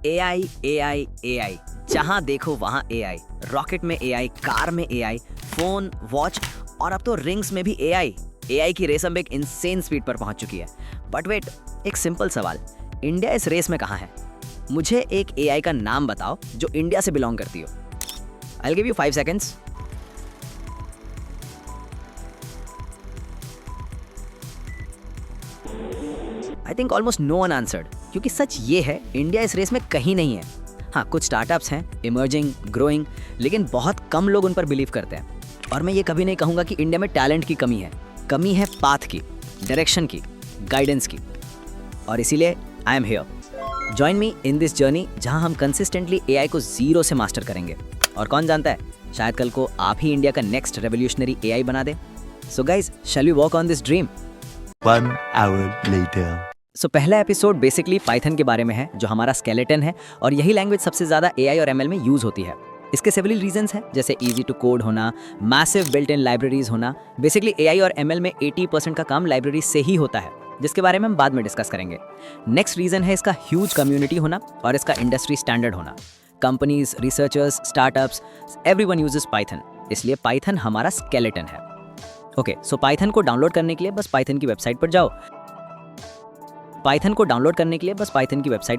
AI AI AI, जहां देखो वहां एआई। रॉकेट में एआई, कार में एआई, फोन, वॉच और अब तो रिंग्स में भी एआई। एआई की रेस अब एक इंसेन स्पीड पर पहुंच चुकी है। बट वेट, एक सिंपल सवाल, इंडिया इस रेस में कहां है? मुझे एक एआई का नाम बताओ जो इंडिया से बिलोंग करती हो। I'll give you 5 seconds. I think almost no one answered, क्योंकि सच ये है, इंडिया इस रेस में कहीं नहीं है। हाँ, कुछ स्टार्टअप्स हैं, इमर्जिंग, ग्रोइंग, लेकिन बहुत कम लोग उन पर बिलीव करते हैं। और मैं ये कभी नहीं कहूँगा कि इंडिया में टैलेंट की कमी है। कमी है पाथ की, डायरेक्शन की, गाइडेंस की। और इसीलिए I am here. Join me in this journey, जहाँ हम कंसिस्टेंटली एआई को जीरो से मास्टर करेंगे। और कौन जानता है, शायद कल को आप ही इंडिया का नेक्स्ट रेवोल्यूशनरी एआई बना दे। So guys, shall we walk on this dream? 1 hour later. So पहला एपिसोड बेसिकली पाइथन के बारे में है, जो हमारा स्केलेटन है और यही लैंग्वेज सबसे ज्यादा एआई और एमएल में यूज होती है। इसके सेवरल रीजंस हैं, जैसे इजी टू कोड होना, मैसिव बिल्ट इन लाइब्रेरीज होना। बेसिकली एआई और एमएल में 80% का काम लाइब्रेरी से ही होता है, जिसके बारे में हम बाद में डिस्कस करेंगे। नेक्स्ट रीजन है इसका ह्यूज कम्युनिटी होना और इसका इंडस्ट्री स्टैंडर्ड होना। Companies, researchers, startups, everyone uses Python, इसलिए पाइथन हमारा स्केलेटन है। ओके, सो पाइथन को डाउनलोड करने के लिए बस पाइथन की वेबसाइट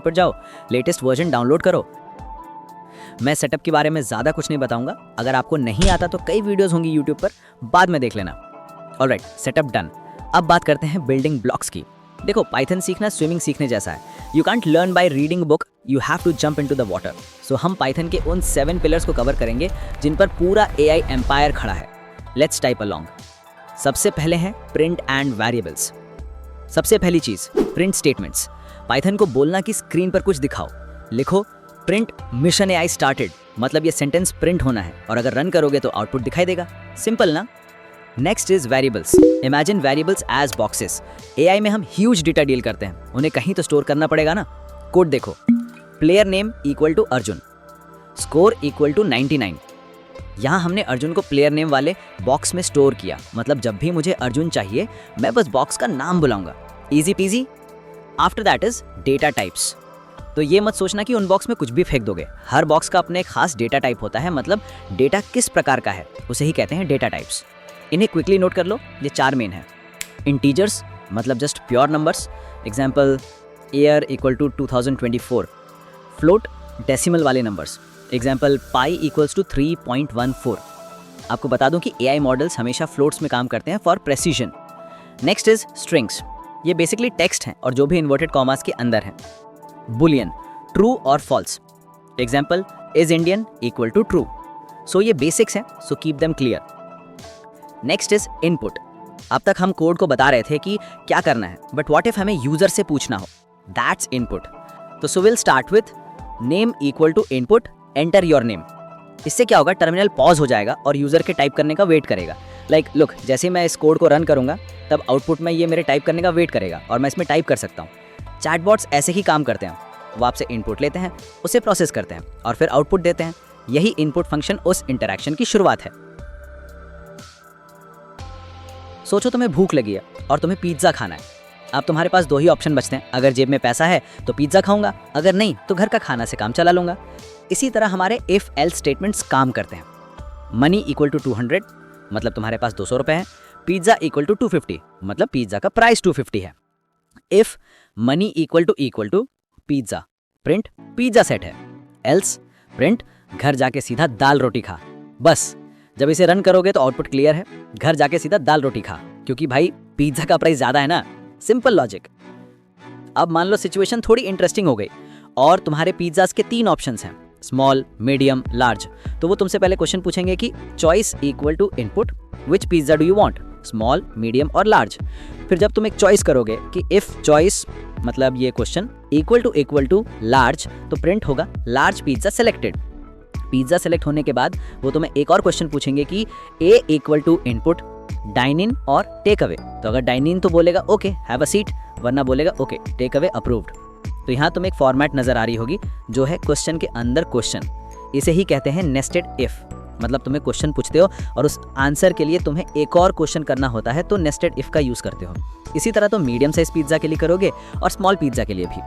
पर जाओ। लेटेस्ट वर्जन डाउनलोड करो। मैं सेटअप के बारे में ज़्यादा कुछ नहीं बताऊंगा। अगर आपको नहीं आता तो कई वीडियोस होंगी यूट्यूब पर, बाद में देख लेना। Alright, setup done. अब बात करते हैं बिल्डिंग ब्लॉक्स की। देखो, पाइथन सीखना स्विमिंग सीखने जैसा है। You can't learn by reading book, you have to jump into the water. So हम पाइथन के उन 7 पिलर्स को कवर करेंगे जिन पर पूरा एआई एम्पायर खड़ा है। Let's type along. सबसे पहले हैं प्रिंट एंड वेरिएबल्स। सबसे पहली चीज, प्रिंट स्टेटमेंट्स। पाइथन को बोलना कि स्क्रीन पर कुछ दिखाओ। लिखो प्रिंट मिशन एआई स्टार्टेड, मतलब ये सेंटेंस प्रिंट होना है, और अगर रन करोगे तो आउटपुट दिखाई देगा। सिंपल ना? Next is variables. Imagine variables as boxes. AI में हम ह्यूज डेटा डील करते हैं, उन्हें कहीं तो स्टोर करना पड़ेगा ना। कोड देखो, player name equal to Arjun, score equal to 99। यहाँ हमने अर्जुन को प्लेयर नेम वाले बॉक्स में स्टोर किया, मतलब जब भी मुझे अर्जुन चाहिए मैं बस बॉक्स का नाम बुलाऊंगा। Easy peasy. After that is data types. तो ये मत सोचना कि उन बॉक्स में कुछ भी फेंक दोगे। हर बॉक्स का अपने एक खास डेटा टाइप होता है, मतलब डेटा किस प्रकार का है उसे ही कहते हैं डेटा टाइप्स। इन्हें क्विकली नोट कर लो, ये 4 मेन है। इंटीजर्स, मतलब just pure numbers, example year equal to 2024। Float, decimal वाले numbers, example pi equals to 3.14। आपको बता दूं कि एआई मॉडल्स हमेशा फ्लोट्स में काम करते हैं for precision. Next is strings. ये बेसिकली टेक्स्ट हैं और जो भी इन्वर्टेड कॉमास के अंदर हैं। बुलियन, ट्रू और false, example is Indian equal to true. So ये बेसिक्स हैं, so keep them clear. Next is input. अब तक हम कोड को बता रहे थे कि क्या करना है, बट व्हाट इफ हमें यूजर से पूछना हो, दैट्स इनपुट। तो so will start with name equal to input, enter your name. इससे क्या होगा, टर्मिनल पॉज हो जाएगा और यूजर के टाइप करने का वेट करेगा। लाइक लुक, जैसे मैं इस कोड को रन करूंगा तब आउटपुट में ये मेरे टाइप करने का वेट करेगा और मैं इसमें टाइप कर सकता हूँ। चैटबॉट्स ऐसे ही काम करते हैं। वो आपसे इनपुट लेते हैं, उसे प्रोसेस करते हैं और फिर आउटपुट देते हैं। यही इनपुट फंक्शन उस इंटरैक्शन की शुरुआत है। सोचो तुम्हें भूख लगी है और तुम्हें पिज्जा खाना है। अब तुम्हारे पास 2 ही ऑप्शन बचते हैं। अगर जेब में पैसा है तो पिज्जा खाऊंगा, अगर नहीं तो घर का खाना से काम चला लूंगा। इसी तरह हमारे इफ एल्स स्टेटमेंट्स काम करते हैं। मनी इक्वल टू 200, मतलब तुम्हारे पास 200 रुपए हैं। पिज्जा इक्वल टू 250, मतलब पिज्जा का प्राइस 250 है। If money equal to pizza, print pizza set है। एल्स प्रिंट घर जाके सीधा दाल रोटी खा। बस जब इसे रन करोगे तो आउटपुट क्लियर है, घर जाके सीधा दाल रोटी खा, क्योंकि भाई पिज्जा का प्राइस ज्यादा है ना। Simple logic. अब मान लो सिचुएशन थोड़ी इंटरेस्टिंग हो गई और तुम्हारे पिज्जास के 3 ऑप्शंस हैं, स्मॉल, मीडियम, लार्ज। तो वो तुमसे पहले क्वेश्चन पूछेंगे कि choice equal to input, which pizza do you want, small, medium और लार्ज। फिर जब तुम एक चॉइस करोगे कि इफ चॉइस, मतलब ये क्वेश्चन इक्वल टू लार्ज, तो प्रिंट होगा large pizza selected. Pizza select होने के बाद वो तुम्हें एक और क्वेश्चन पूछेंगे कि A equal to input, dine in और टेक अवे। तो अगर डाइन इन तो बोलेगा ओके हैव अ सीट, वरना बोलेगा ओके टेक अवे अप्रूव्ड। तो यहाँ तुम्हें एक फॉर्मेट नजर आ रही होगी जो है क्वेश्चन के अंदर क्वेश्चन। इसे ही कहते हैं नेस्टेड इफ। मतलब तुम्हें क्वेश्चन पूछते हो और उस आंसर के लिए तुम्हें एक और क्वेश्चन करना होता है, तो नेस्टेड इफ का यूज करते हो। इसी तरह तो मीडियम साइज पिज्जा के लिए करोगे और स्मॉल पिज्जा के लिए भी।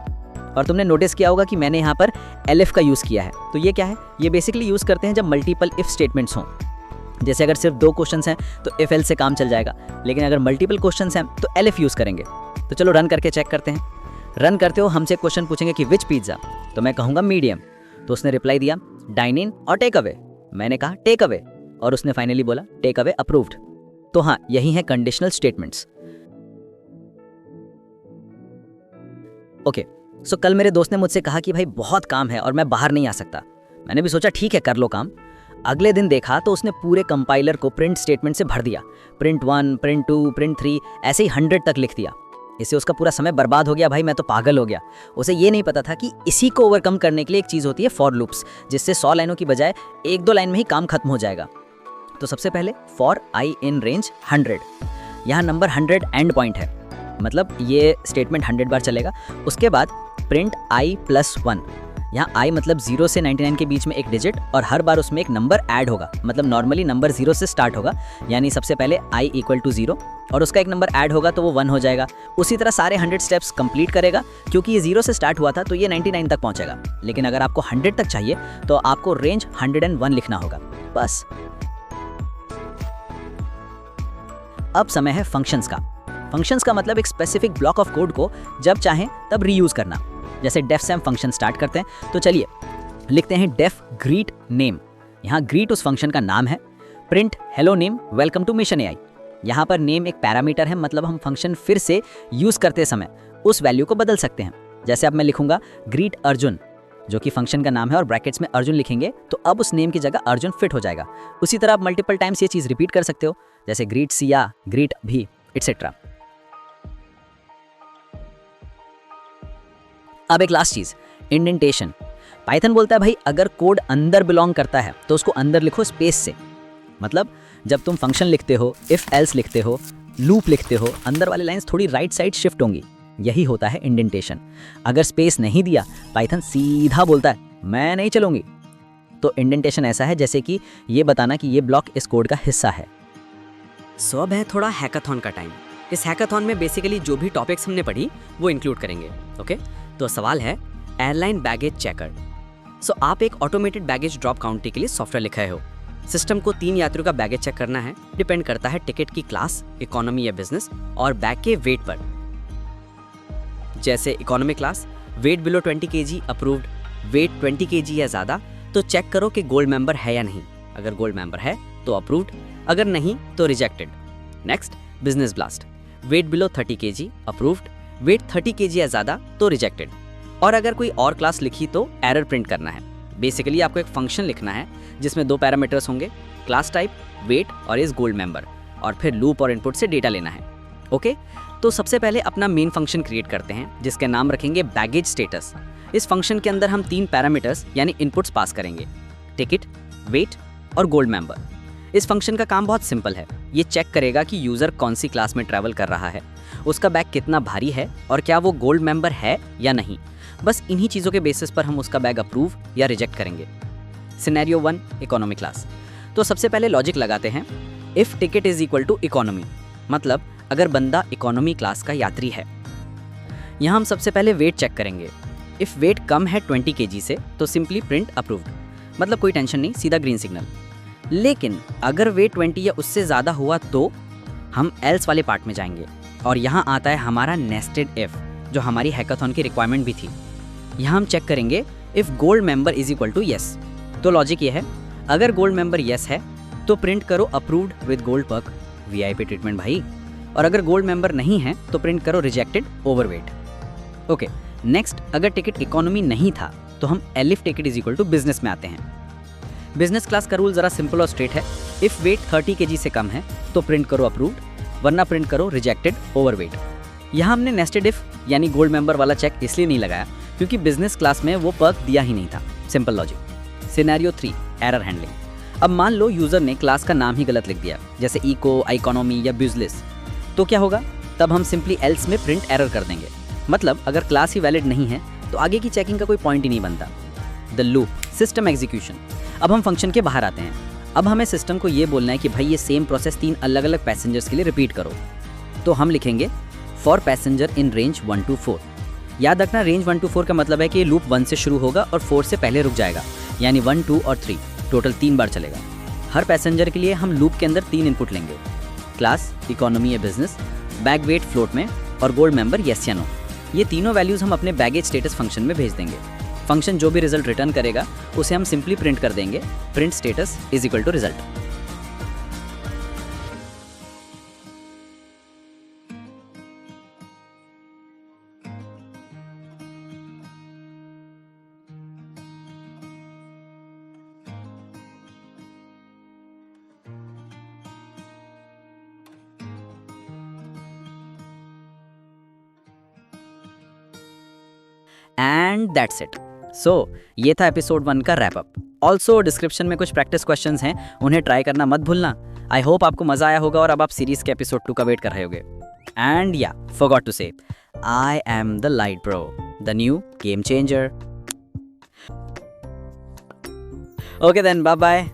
और तुमने नोटिस किया होगा कि मैंने यहाँ पर एलिफ का यूज़ किया है। तो ये क्या है, ये बेसिकली यूज़ करते हैं जब मल्टीपल इफ़ स्टेटमेंट्स हों। जैसे अगर सिर्फ 2 क्वेश्चंस हैं तो इफ एल्स से काम चल जाएगा, लेकिन अगर मल्टीपल क्वेश्चंस हैं तो एलिफ यूज़ करेंगे। तो चलो रन करके चेक करते हैं। रन करते हो हमसे क्वेश्चन पूछेंगे कि विच पिज्ज़ा, तो मैं कहूँगा मीडियम। तो उसने रिप्लाई दिया डाइन इन और टेक अवे। मैंने कहा टेक अवे, और उसने फाइनली बोला टेक अवे अप्रूव्ड। तो हाँ, यही है कंडीशनल स्टेटमेंट्स। ओके, सो कल मेरे दोस्त ने मुझसे कहा कि भाई बहुत काम है और मैं बाहर नहीं आ सकता। मैंने भी सोचा ठीक है कर लो काम। अगले दिन देखा तो उसने पूरे कंपाइलर को प्रिंट स्टेटमेंट से भर दिया। प्रिंट 1, प्रिंट 2, प्रिंट 3, ऐसे ही 100 तक लिख दिया। इससे उसका पूरा समय बर्बाद हो गया। भाई मैं तो पागल हो गया। उसे ये नहीं पता था कि इसी को ओवरकम करने के लिए एक चीज़ होती है फॉर लूप्स, जिससे 100 लाइनों की बजाय 1-2 लाइन में ही काम खत्म हो जाएगा। तो सबसे पहले फॉर आई इन रेंज 100, यहाँ नंबर 100 एंड पॉइंट है, मतलब ये स्टेटमेंट 100 बार चलेगा। उसके बाद प्रिंट आई प्लस 1, यहाँ आई मतलब 0 से 99 के बीच में एक डिजिट, और हर बार उसमें एक नंबर ऐड होगा। मतलब नॉर्मली नंबर 0 से स्टार्ट होगा, यानी सबसे पहले आई इक्वल टू 0 और उसका एक नंबर ऐड होगा तो वो 1 हो जाएगा। उसी तरह सारे 100 स्टेप्स कंप्लीट करेगा। क्योंकि ये 0 से स्टार्ट हुआ था तो ये 99 तक पहुंचेगा, लेकिन अगर आपको 100 तक चाहिए तो आपको रेंज 101 लिखना होगा बस। अब समय है फंक्शंस का। फंक्शंस का मतलब एक स्पेसिफिक ब्लॉक ऑफ कोड को जब चाहें तब रीयूज करना। जैसे डेफ से हम फंक्शन स्टार्ट करते हैं, तो चलिए लिखते हैं डेफ ग्रीट नेम। यहाँ ग्रीट उस फंक्शन का नाम है। Print hello name welcome to mission AI. यहाँ पर नेम एक पैरामीटर है, मतलब हम फंक्शन फिर से यूज करते समय उस वैल्यू को बदल सकते हैं। जैसे अब मैं लिखूंगा ग्रीट अर्जुन, जो कि फंक्शन का नाम है, और ब्रैकेट्स में अर्जुन लिखेंगे तो अब उस नेम की जगह अर्जुन फिट हो जाएगा। उसी तरह आप मल्टीपल टाइम्स ये चीज रिपीट कर सकते हो, जैसे ग्रीट सिया, ग्रीट भी, एटसेट्रा। अब एक लास्ट चीज, इंडेंटेशन। पाइथन बोलता है भाई अगर कोड अंदर बिलोंग करता है तो उसको अंदर लिखो स्पेस से। मतलब जब तुम फंक्शन लिखते हो, इफ एल्स लिखते हो, लूप लिखते हो, अंदर वाली लाइंस थोड़ी राइट साइड शिफ्ट होंगी। यही होता है इंडेंटेशन। अगर स्पेस नहीं दिया, पाइथन सीधा बोलता है मैं नहीं चलूंगी। तो इंडेंटेशन ऐसा है जैसे कि ये बताना कि ये ब्लॉक इस कोड का हिस्सा है। सो अब है थोड़ा हैकाथॉन का टाइम। इस हैकाथॉन में बेसिकली जो भी टॉपिक्स हमने पढ़ी वो इंक्लूड करेंगे। ओके, तो सवाल है एयरलाइन बैगेज चेकर। सो आप एक ऑटोमेटेड बैगेज ड्रॉप काउंटी के लिए सॉफ्टवेयर लिखे हो। सिस्टम को 3 यात्रियों का बैगेज चेक करना है। डिपेंड करता है टिकट की क्लास, इकोनॉमी या बिजनेस, और बैग के वेट पर। जैसे economy class, weight below 20 kg approved, weight 20 kg या ज़्यादा तो चेक करो कि गोल्ड मेंबर है या नहीं। अगर गोल्ड मेंबर है तो अप्रूव्ड, अगर नहीं तो rejected. Next business class, weight below 30 kg approved, weight 30 kg या ज़्यादा तो रिजेक्टेड। और अगर कोई और क्लास लिखी तो एरर प्रिंट करना है। बेसिकली आपको एक फंक्शन लिखना है जिसमें 2 पैरामीटर्स होंगे, क्लास टाइप, वेट और इस गोल्ड मेंबर, और फिर लूप और इनपुट से डेटा लेना है। ओके, तो सबसे पहले अपना मेन फंक्शन क्रिएट करते हैं जिसके नाम रखेंगे बैगेज स्टेटस। इस फंक्शन के अंदर हम 3 पैरामीटर्स यानी इनपुट्स पास करेंगे, टिकट, वेट और गोल्ड मेंबर। इस फंक्शन का काम बहुत सिंपल है। ये चेक करेगा कि यूज़र कौन सी क्लास में ट्रैवल कर रहा है, उसका बैग कितना भारी है और क्या वो गोल्ड मेंबर है या नहीं। बस इन्हीं चीज़ों के बेसिस पर हम उसका बैग अप्रूव या रिजेक्ट करेंगे। Scenario 1, economy class. तो सबसे पहले लॉजिक लगाते हैं, if ticket is equal to economy, मतलब अगर बंदा इकोनॉमी क्लास का यात्री है। यहाँ हम सबसे पहले वेट चेक करेंगे। इफ़ वेट कम है 20 kg से तो सिंपली प्रिंट अप्रूव्ड, मतलब कोई टेंशन नहीं, सीधा ग्रीन सिग्नल। लेकिन अगर वेट 20 या उससे ज़्यादा हुआ तो हम एल्स वाले पार्ट में जाएंगे, और यहाँ आता है हमारा नेस्टेड इफ़, जो हमारी हैकाथॉन की रिक्वायरमेंट भी थी। यहाँ हम चेक करेंगे if gold member is equal to yes. तो लॉजिक ये है, अगर गोल्ड मेंबर येस है तो प्रिंट करो approved with gold perk, VIP treatment भाई। और अगर गोल्ड मेंबर नहीं है तो प्रिंट करो रिजेक्टेड ओवरवेट। ओके, नेक्स्ट अगर टिकट इकोनॉमी नहीं था तो हम elif ticket is equal to business में आते हैं। बिजनेस क्लास का रूल ज़रा सिंपल और स्ट्रेट है। इफ़ वेट 30 kg से कम है तो प्रिंट करो अप्रूव्ड, वरना प्रिंट करो रिजेक्टेड ओवरवेट। यहाँ हमने नेस्टेड इफ यानी गोल्ड मेंबर वाला चेक इसलिए नहीं लगाया क्योंकि बिजनेस क्लास में वो पर्क दिया ही नहीं था। Simple logic. Scenario 3, error handling. अब मान लो यूज़र ने क्लास का नाम ही गलत लिख दिया, जैसे इको, इकोनॉमी या बिजनेस, तो क्या होगा? तब हम सिंपली एल्स में प्रिंट एरर कर देंगे। मतलब अगर क्लास ही वैलिड नहीं है तो आगे की चेकिंग का कोई पॉइंट ही नहीं बनता। The loop, system execution. अब हम फंक्शन के बाहर आते हैं। अब हमें सिस्टम को ये बोलना है कि भाई ये सेम प्रोसेस 3 अलग अलग पैसेंजर्स के लिए रिपीट करो। तो हम लिखेंगे for passenger in range 1 to 4। याद रखना रेंज 1 to 4 का मतलब है कि लूप 1 से शुरू होगा और 4 से पहले रुक जाएगा, यानी 1, 2 और 3 टोटल 3 बार चलेगा। हर पैसेंजर के लिए हम लूप के अंदर 3 इनपुट लेंगे, क्लास, इकोनॉमी या बिजनेस, बैग वेट फ्लोट में और गोल्ड मेंबर येस या नो। ये तीनों वैल्यूज हम अपने बैगेज स्टेटस फंक्शन में भेज देंगे। फंक्शन जो भी रिजल्ट रिटर्न करेगा उसे हम सिंपली प्रिंट कर देंगे, print status is equal to result. And that's it. So ये था एपिसोड 1 का रैप अप। ऑल्सो डिस्क्रिप्शन में कुछ प्रैक्टिस क्वेश्चंस हैं, उन्हें ट्राई करना मत भूलना। आई होप आपको मजा आया होगा और अब आप सीरीज के एपिसोड 2 का वेट कर रहे होगे। एंड या forgot to say, I am the light bro, the new game changer. Okay then, bye bye.